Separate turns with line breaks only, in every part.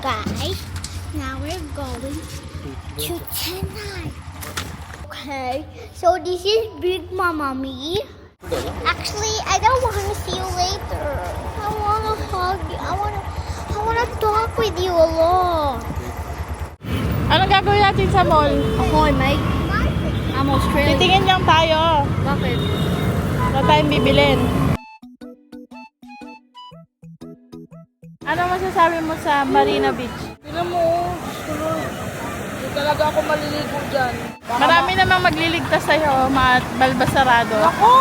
guys, now we're going to Chennai. Okay, so this is Big Mama Me. Actually, I don't want to see you later. I want to hug you. I want to talk with you a lot.
Ano gagawin natin sa mall?
Ahoy, mate. I'm Australian.
Titingin lang tayo.
Bakit?
Wala tayong bibilin. Ano masasabi mo sa Marina Beach?
Tignan mo, hindi talaga ako maliligo dyan.
Marami namang magliligtas sa'yo, balbasarado.
Ako!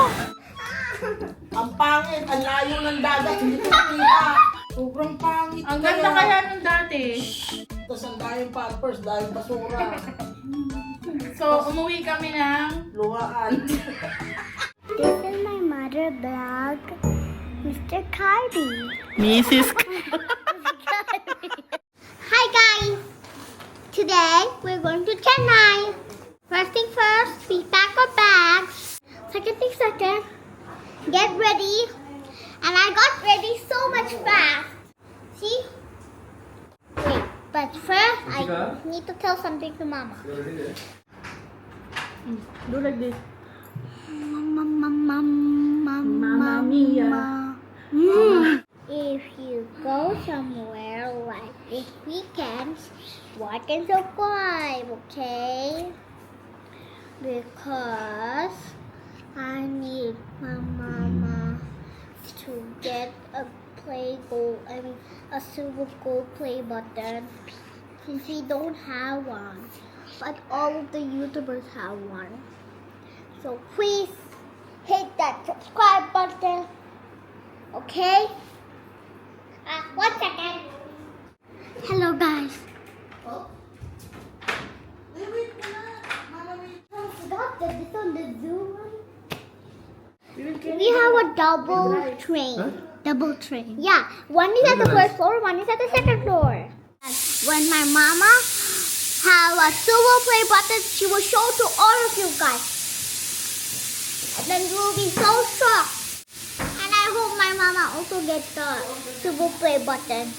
Ang pangit, ang layo ng dagat, hindi ko nakita. Sobrang pangit.
Ang ganda kaya nung dati.
Tapos ang daming pampers dahil basura.
So, umuwi kami ng...
Luhaan.
This is my mother vlog, Mr. Cardi.
Mrs.
Hi guys! Today we're going to Chennai. First thing first, we pack our bags. Second thing second, get ready. And I got ready so much fast. See? Wait, but first I need to tell something to Mama.
Do like this.
Mamma
mia.
If you go somewhere like this weekend, watch and subscribe, okay? Because I need my mama to get a silver gold play button since we don't have one, but all of the YouTubers have one. So please hit that subscribe button, okay? 1 second. Hello guys. Oh.
Wait ka na. Mama, wait.
I forgot that this on the zoo one. We have a double train. Double train. Yeah, one is at the first floor, one is at the second floor. When my mama have a silver play button, she will show to all of you guys. And then you will be so shocked. And I hope my mama also gets the silver play button.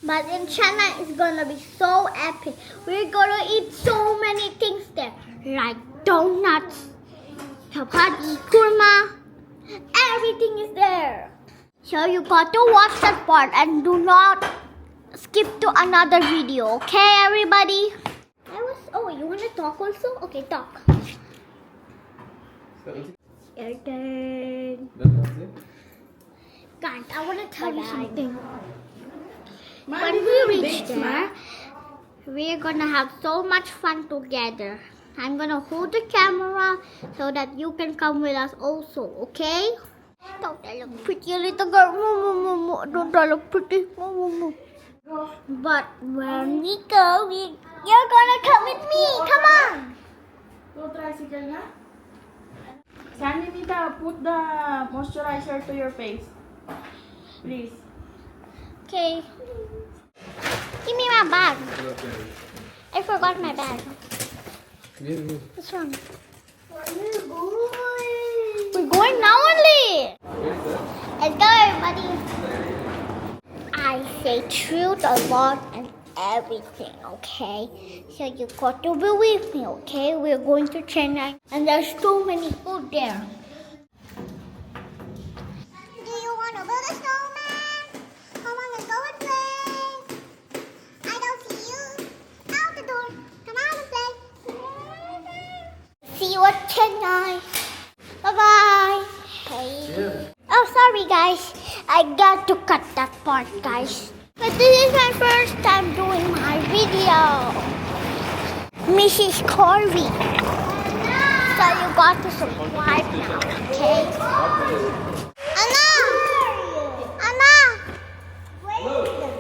But in Chennai, it's gonna be so epic. We're gonna eat so many things there, like donuts, chapati, kurma, everything is there. So you got to watch that part and do not skip to another video, okay, everybody? Oh, you wanna talk also? Okay, talk. Your turn. Guys, I wanna tell you something. When we reach there, we're gonna have so much fun together. I'm gonna hold the camera so that you can come with us also, okay? Don't I look pretty, little girl? Don't I look pretty? But when we go, you're gonna come with me. Come on.
Go tricycle na? Sandy, Nita, put the moisturizer to your face. Please.
Okay. Give me my bag. I forgot my bag. What's wrong? We're going now only. Let's go, everybody. I say truth a lot and everything, okay? So you got to believe me, okay? We're going to Chennai and there's so many food there. Do you want to build a snowman? Come on, let's go and play. I don't see you. Out the door. Come out and play. See you at Chennai. Bye-bye. Hey. Oh, sorry, guys. I got to cut that part, guys. But this is my first time doing my video. Mrs. Corey. So you got to subscribe now, okay? Anna! Anna!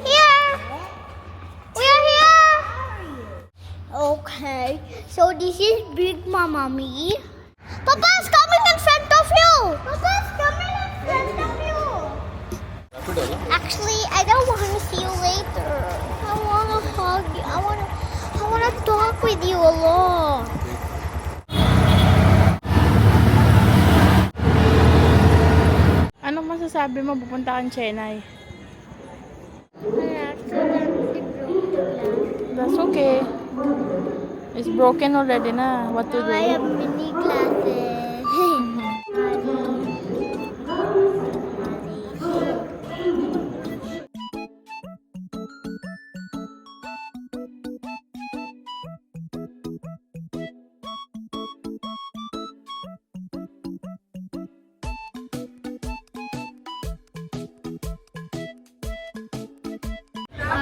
Here! We are here! Okay, so this is Big Mama Me. Papa's coming in front of you! Papa's coming in front of you! Actually, I don't want to see you later. I want to hug you. I want to talk with you a lot.
Anong masasabi mo pupunta kang Chennai? That's okay. It's broken already na. What to
Now I have
do?
mini glasses.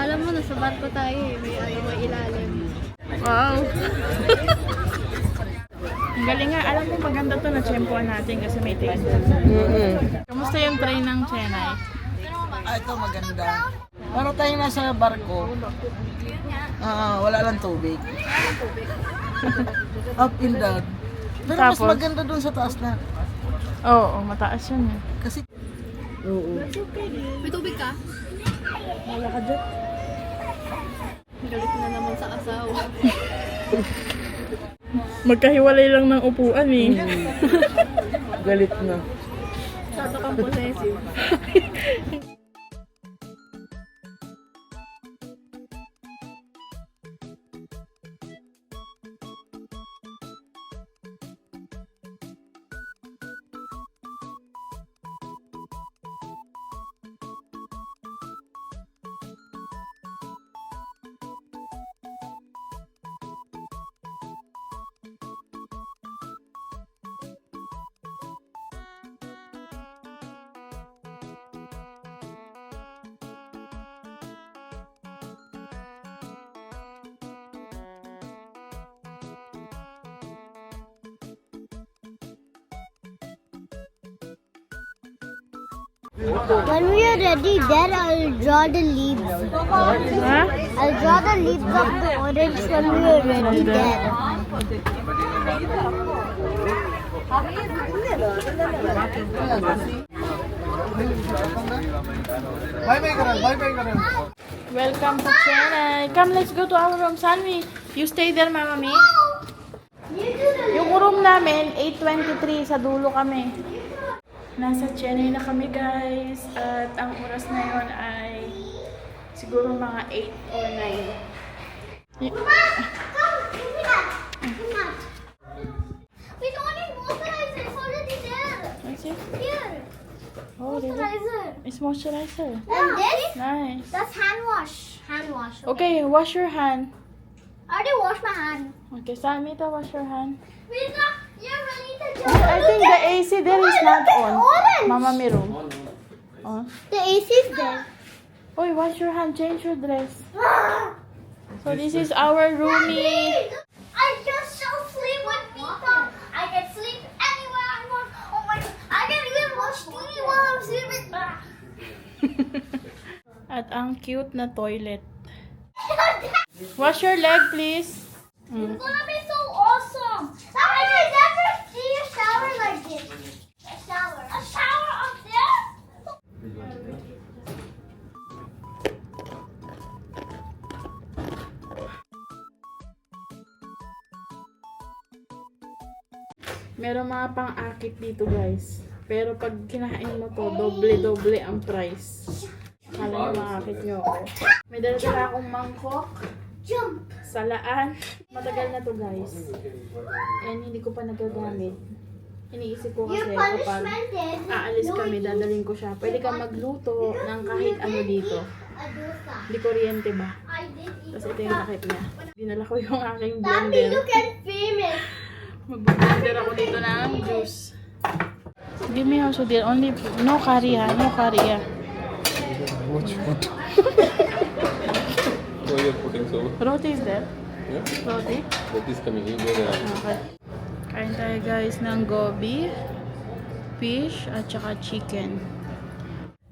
Alam mo, nasa barko tayo eh. May ilalim.
Wow. Ang galing nga. Alam mo, maganda to na tsempoan natin kasi may table. Kamusta yung train ng Chennai?
Ito maganda. Para tayo nasa barko. Wala lang tubig. Up and down. Pero mas
Tapos?
maganda dun sa taas na.
Oo, mataas yun eh.
Kasi... Oo.
May tubig ka?
Wala ka dyan.
Galit na naman sa asawa.
Magkahiwalay lang ng upuan eh.
Galit na.
Masyado kang possessive. When we are ready, then I'll draw the leaves.
Ha?
I'll draw the leaves of the orange when we are ready then.
Bye-bye ka rin, bye-bye ka rin.
Welcome to Chennai. Come, let's go to our room. Sanvi, you stay there, Mama Mi. Yung room namin, 8:23. Sa dulo kami. Nasa Chennai na kami, guys. At ang oras na yon ay siguro mga 8 or 9.
We don't need moisturizer. It's already there.
What's it?
Here.
Oh, really?
Moisturizer.
It's moisturizer.
And this?
Nice.
That's hand wash. Hand wash.
Okay, wash your hand.
I already washed my hand.
Okay, Samita, wash your hand.
You're ready to do
I think the AC there is not on.
Orange.
Mama Mi room. On.
The AC is there.
Oy, wash your hand. Change your dress. So this is our roomie.
I just shall sleep with Pika. I can sleep anywhere I want. Oh my god. I can even watch TV while I'm sleeping.
At ang cute na toilet. Wash your leg, please.
It's gonna be so awesome. I can never see a shower like this. A shower. A shower up there?
Meron mga pang-akit dito, guys. Pero pag kinain mo to, doble-doble ang price. Kala nyo makakit nyo ako. May dala-dala akong mangkok,
Jump.
salaan. Matagal na to, guys. And hindi ko pa nagagamit. Iniisip ko kasi
Your
kapag
punishment is
aalis kami, dadalhin ko siya. Pwede kang magluto ng kahit ano dito.
Adusa.
Di kuryente ba?
I did eat.
Tapos ito yung takip niya. Dinala ko yung aking
Mommy,
blender.
you can film it.
Mag-blender ako dito ng juice. Give me also dear. Only, no curry ha. No curry ha.
Which one? Oh, you're putting so.
Roti is there?
Yeah?
Roti?
That is coming in there.
Okay. Kain tayo guys ng gobi, fish, at saka chicken.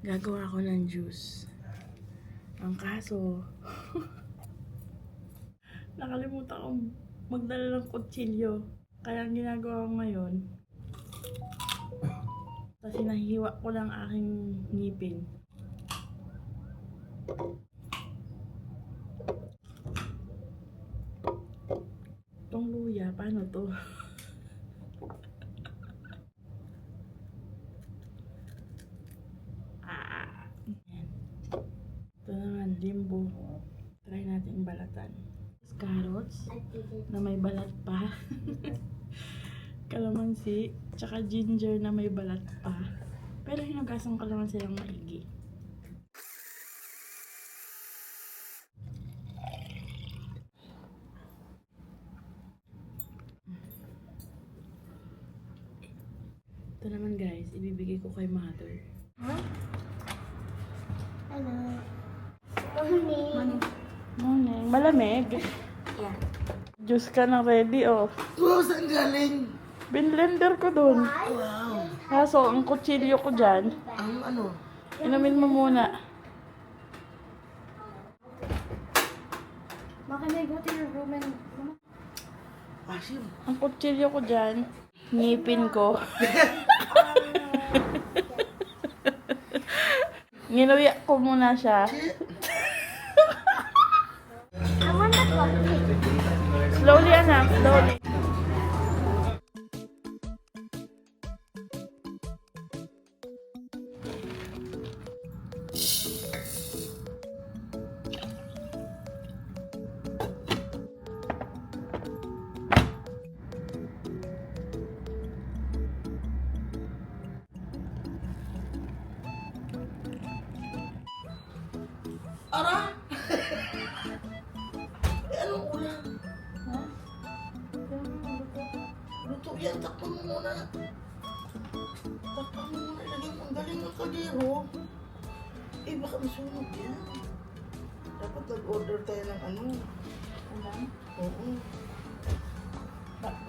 Gagawa ako ng juice. Ang kaso, nakalimutan akong magdala ng kutsilyo. Kaya ang ginagawa ko ngayon, kasi nahihiwa ko lang aking ngipin. Itong luya, paano to? Ayan. Ito naman, limbo. Try natin balatan. Carrots na may balat pa. Kalamansi, tsaka ginger na may balat pa. Pero hinugasan ko naman silang maigi. Ito naman guys, ibibigay ko kay mother.
Hello. Morning.
Morning. Malamig.
Yeah.
Juice ka na ready, oh.
Wow, saan galing?
Binlender ko dun.
Wow.
Kaso, ang kutsilyo ko dyan,
Ang ano?
inumin mo muna.
Can I go to your room and...
Asim.
Ang kutsilyo ko dyan, ngipin ko. Nginuya ko muna siya.
I want the coffee.
Slowly, anak. Slowly.
Ara! Anong ulam? Luto yan, takpan mo muna. Takpan mo muna, ilagay mo. Ang galing ng kaliro. Eh, baka masunog yan. Dapat nag-order tayo ng ano.
Ulam?
Oo.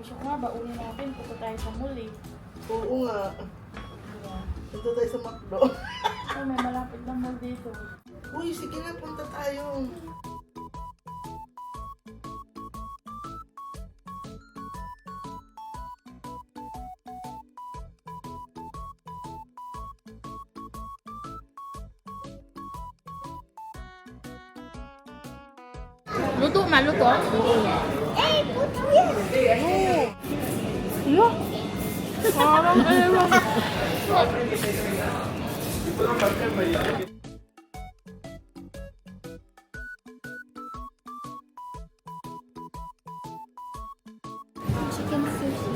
Gusto ko nga, baunin natin. Punta tayo sa mall eh.
Oo nga.
Diba?
Punta tayo sa McDo.
Ay, may malapit na mall dito.
Uy, sige na, punta tayo.
Luto, maluto.
Hey, put here.
Yo! Parang ewan.
Chicken sushi.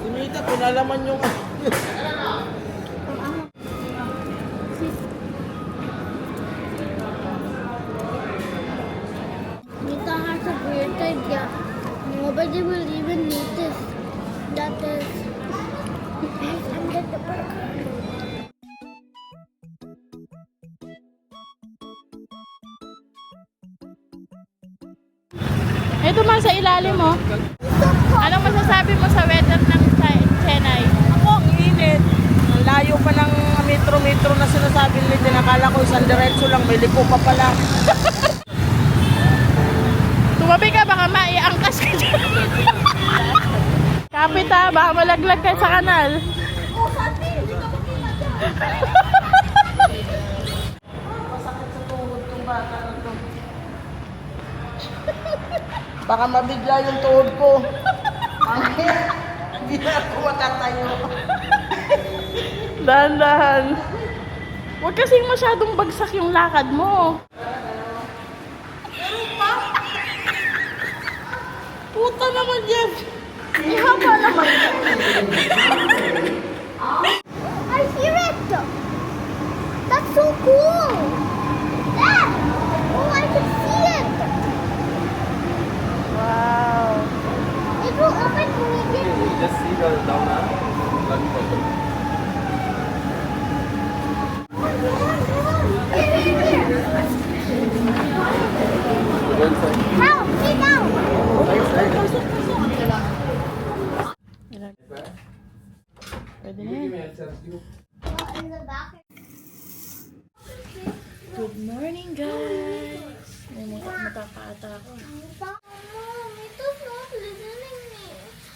Sinita, pinalaman yung...
Nita has a weird idea. Nobody will even notice that is under the burger.
Ito man sa ilalim mo. Anong masasabi mo sa weather ng Chennai?
Ako, ang init. Ang layo pa ng metro-metro na sinasabi nila. Nakala ko isang diretso lang, may liko pa pala.
Tumabi ka, baka maiangkas ka dyan. Kapit ha, baka malaglag ka sa kanal.
Masakit sa tuhod tong bata na to. Baka mabigla yung tuhod ko. Hindi na ako matatayo.
Dahan-dahan. Huwag kasing masyadong bagsak yung lakad mo.
Puta naman yan. Ihaba naman.
I hear it. That's so cool. Dad. Oh, I can see it.
Wow.
It will open immediately.
Just see the down lollipop.
Here.
Go inside.
Now, sit down.
Pwede na
Give
yan.
me a chance. You.
In the back.
Good morning, guys. May matapa-ata ako.
Mom, Mito's not listening me.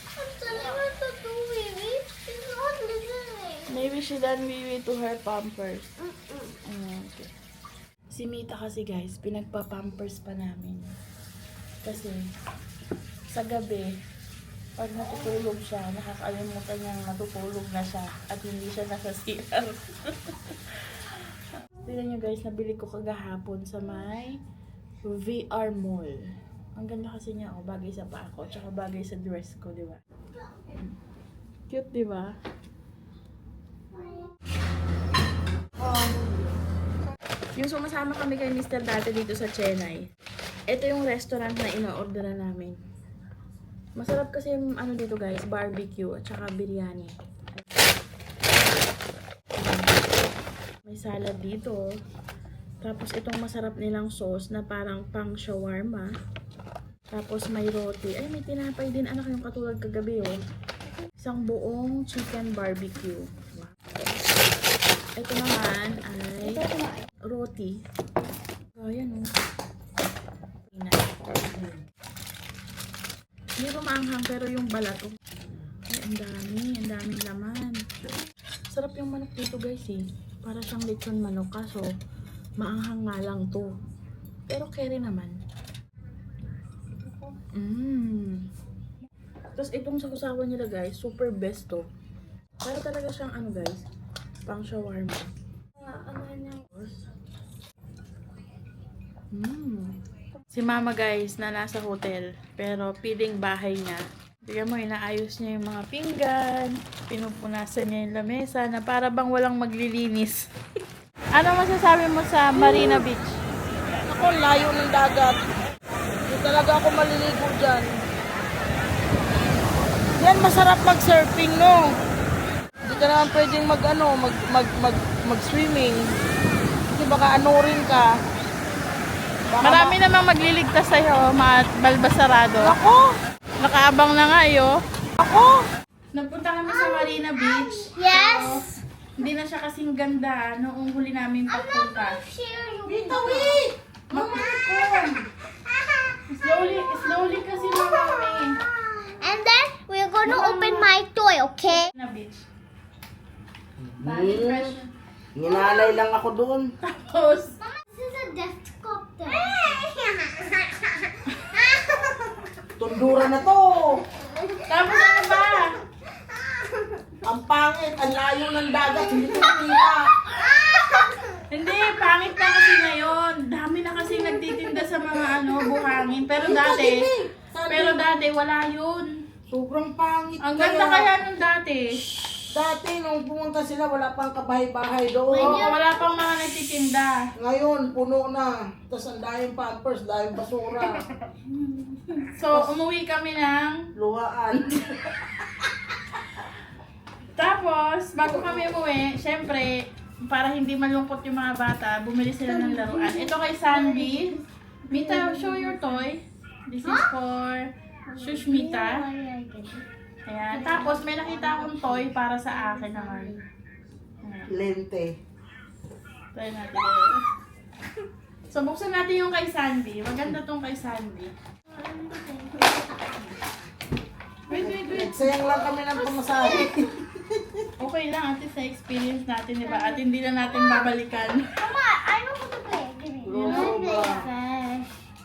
I'm telling her to do baby. She's not listening.
Maybe she done wee to her pampers. Okay. Si Mita kasi guys, pinagpa-pampers pa namin. Kasi sa gabi, pag natutulog siya, nakakalimutan niyang natutulog na siya at hindi siya nasa CR. Tignan nyo guys, nabili ko kagahapon sa may VR Mall. Ang ganda kasi niya, oh, bagay sa paa ko, tsaka bagay sa dress ko, di ba? Cute, di ba? Yung sumasama kami kay Mr. dati dito sa Chennai. Ito yung restaurant na ino-orderan namin. Masarap kasi yung ano dito guys, barbecue at saka biryani. May salad dito. Tapos itong masarap nilang sauce na parang pang shawarma. Tapos may roti. Ay, may tinapay din anak yung katulad kagabi oh. Isang buong chicken barbecue. Wow. Ito naman ay roti. Oh, yan oh. Hindi ko maanghang pero yung balat oh. Ay, ang daming laman. Sarap yung manok dito guys eh. Para siyang lechon manok kaso maanghang nga lang to. Pero carry naman. Tapos itong sakusawa nila guys, super best to. Pero talaga siyang ano guys, pang shawarma. Ano niya? Si mama guys na nasa hotel, pero piling bahay niya. Tignan mo, inaayos niya yung mga pinggan, pinupunasan niya yung lamesa na para bang walang maglilinis. Ano masasabi mo sa Marina Beach?
Ako, layo ng dagat. Hindi talaga ako maliligo dyan. Yan, masarap mag-surfing, no? Hindi ka naman pwedeng mag-swimming. Kasi baka rin ka. Baka
Marami namang magliligtas sa'yo, balbasarado.
Ako!
Nakaabang na nga yo.
Ako!
Nagpunta kami sa Marina Beach.
Yes.
Hindi na siya kasing ganda noong huli namin pagpunta.
Bitawi! Mama ko!
Slowly kasi mami.
And then we're gonna open my toy, okay?
Na beach. Bali fresh.
Ninalay lang ako doon.
Tapos,
This is a desktop.
Tundura na to!
tapos ano ba?
Ang pangit, ang layo ng dagat, hindi ko kita.
Hindi, pangit na kasi ngayon. Dami na kasi nagtitinda sa mga buhangin. Pero dati wala yun.
Sobrang pangit.
Ang ganda kaya nung dati.
Dati, nung pumunta sila, wala pang kabahay-bahay doon.
Oo, wala pang mga nagtitinda.
Ngayon, puno na. Tapos ang daming pampers, daming basura.
So, umuwi kami ng...
Luhaan.
Tapos, bago kami umuwi, syempre, para hindi malungkot yung mga bata, bumili sila ng laruan. Ito kay Sandy. Mita, show your toy. This is for Shushmita. Ayan. Tapos, may nakita akong toy para sa akin naman. Ayan.
Lente.
Try natin. So, buksan natin yung kay Sandy. Maganda tong kay Sandy. Wait.
Sayang lang kami ng pamasahe.
Okay lang, at least na-experience natin, di ba? At hindi na natin babalikan.
Mama, I know how to play. Give me.
Sobra.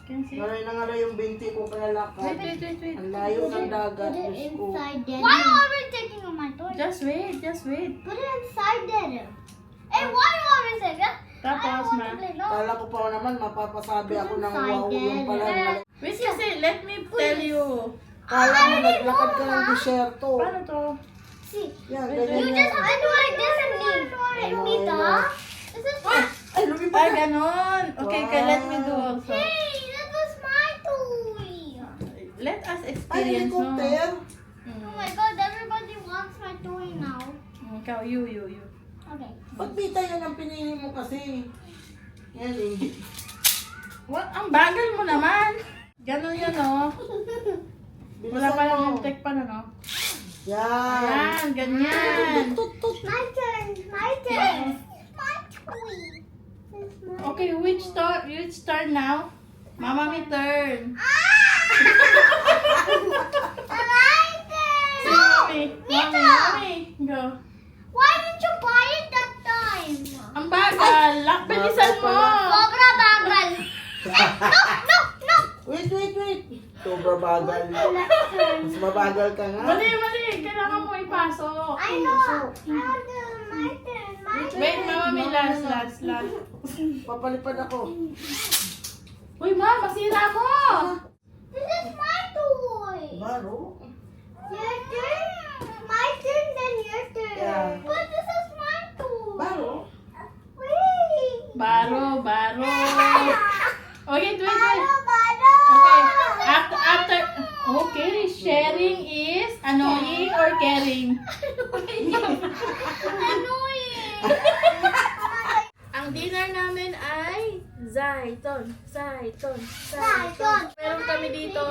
Can see?
Ngayon na nga lang yung binti ko kaya lakad.
Wait.
Ang layo ng dagat. Diyos ko.
Why are we taking on my toy?
Just wait.
Put it inside there. Hey, why you always say that?
Tapos, ma.
Kala ko pa naman, mapapasabi ako ng wow yung pala.
Wait kasi, let me tell you.
Kala mo naglakad ka ng disyerto.
Paano to?
See,
Yan,
Wait,
ganyan
you
yan.
just have to do like this and leave. Mita, this is
Ay, lumipad
Ay,
na.
ganon. Okay, let me do also.
Hey, that was my toy.
Let us
Ay,
experience, no?
helicopter.
Oh my God, everybody wants my toy now.
Ikaw, you.
Okay.
Ba't Mita yan ang pinili mo kasi? Yan eh.
What? Ang bagal mo naman. Ganon yan, no? Wala pa lang yung tech pa na, no?
Yan.
Ayan, ganyan.
My turn. My turn. My toy.
Okay, which turn now? Mama, may turn.
My turn.
Mommy. Go.
Why didn't you buy it that time?
Ang bagal. Bilisan mo.
Sobra bagal. No.
Wait. Sobra bagal.
Left turn.
Mas mabagal ka nga.
Mali. Kailangan mo ipasok.
I know. I want to my turn. My
Wait, Mama May, last.
Papalipad ako.
Uy, Ma, masira mo!
This is my toy.
Baro.
Your turn. My turn, then your turn.
Yeah.
But this is my toy.
Baro.
Wait.
Baro. Okay, wait.
Baro.
Okay, after, okay, sharing is annoying or caring?
Annoying.
Ang dinner namin ay Zaiton. Meron kami dito.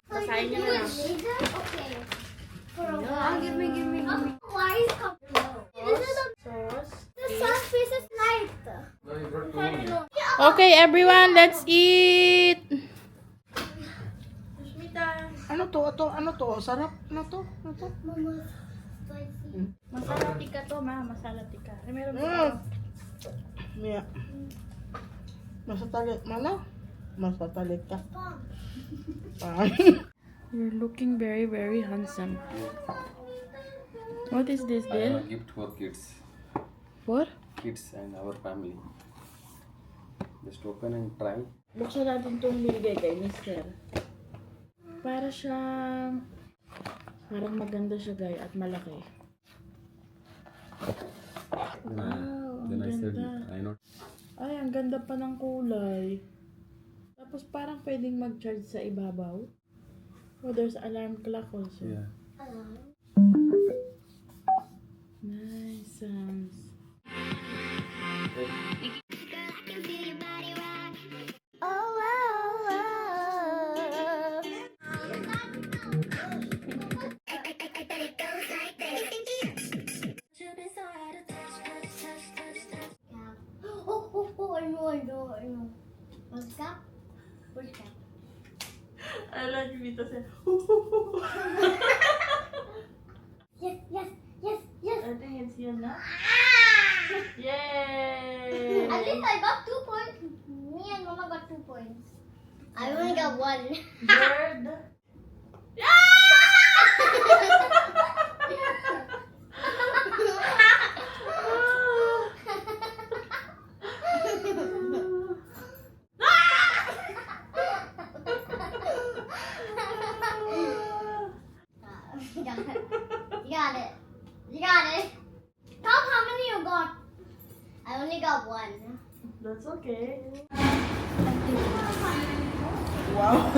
Basahin niyo na lang.
Okay. Give me. Why is
Sauce.
the sauce piece is light?
No, you brought too many.
Okay, everyone, let's eat! Sushmita,
Ano to? Sarap. Ano to?
Mama, spicy.
masala tika to, Ma. Masala tika. Ay, meron pa.
Mm. Mia. Masatalik. Mana? Masatalik ka. Ah.
You're looking very, very handsome. What is this,
I have
dear?
a gift for kids.
What?
Kids and our family. Just open and try.
Buksan natin itong binigay kay Mister. Para siyang... Parang maganda siya, guys, at malaki. Wow,
Then
ang
I said,
ganda.
I not.
Ay, ang ganda pa ng kulay. Tapos parang pwedeng mag-charge sa ibabaw. Oh, there's alarm clock also.
Yeah.
Nice sounds.
I know. What's that?
I like Vita say,
Yes.
I think it's here now. Yay!
At least I got 2 points. Me and Mama got 2 points. I only got 1.
Bird.
You got it. Count how many you got. I only got 1.
That's okay.
Wow.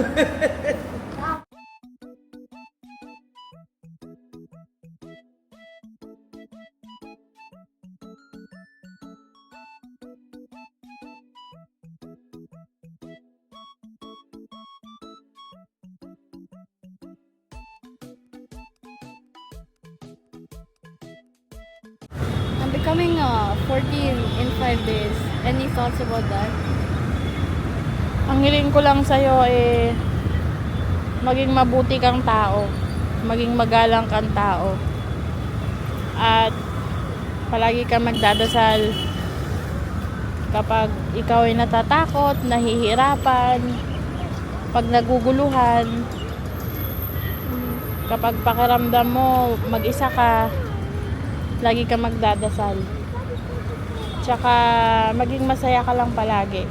I'm becoming 14 in 5 days. Any thoughts about that?
Ang hiling ko lang sa'yo maging mabuti kang tao. Maging magalang kang tao. At palagi kang magdadasal kapag ikaw ay natatakot, nahihirapan, pag naguguluhan, kapag pakiramdam mo mag-isa ka, lagi kang magdadasal. Tsaka maging masaya ka lang palagi.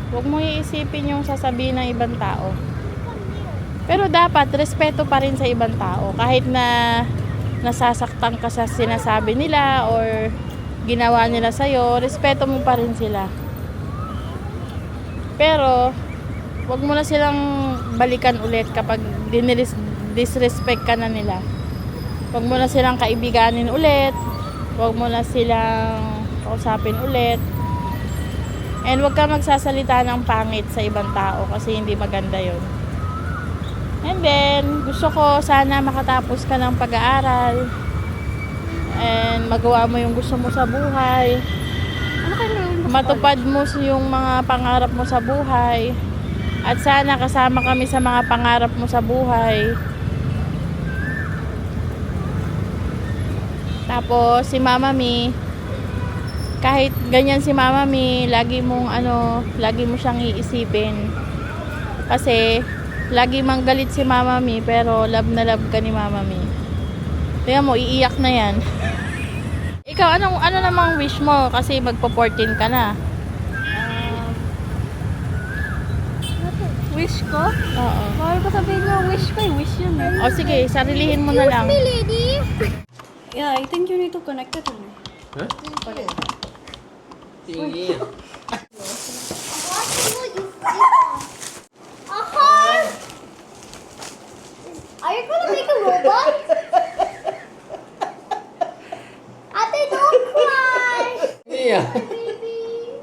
Huwag mo iisipin yung sasabihin ng ibang tao. Pero dapat respeto pa rin sa ibang tao. Kahit na nasasaktan ka sa sinasabi nila or ginawa nila sa'yo, respeto mo pa rin sila. Pero huwag mo na silang balikan ulit kapag disrespect ka na nila. Huwag mo na silang kaibiganin ulit. Huwag mo na silang kausapin ulit. And huwag ka magsasalita ng pangit sa ibang tao kasi hindi maganda yon. And then, gusto ko sana makatapos ka ng pag-aaral. And magawa mo yung gusto mo sa buhay. Matupad mo yung mga pangarap mo sa buhay. At sana kasama kami sa mga pangarap mo sa buhay. Tapos si Mama Mi, kahit ganyan si Mama Mi, lagi mo siyang iisipin. Kasi lagi mang galit si Mama Mi, pero love na love ka ni Mama Mi. Tingnan mo, iiyak na yan. Ikaw, ano namang wish mo? Kasi magpo-14 ka na.
Wish ko?
Oo.
Bawal ko sabihin mo wish ko. Wish yun eh.
O sige, sarilihin mo na lang.
lady.
Yeah, I think you need to connect it to me.
Huh?
Are you gonna make a robot? Ate, don't cry.
Yeah.
Baby.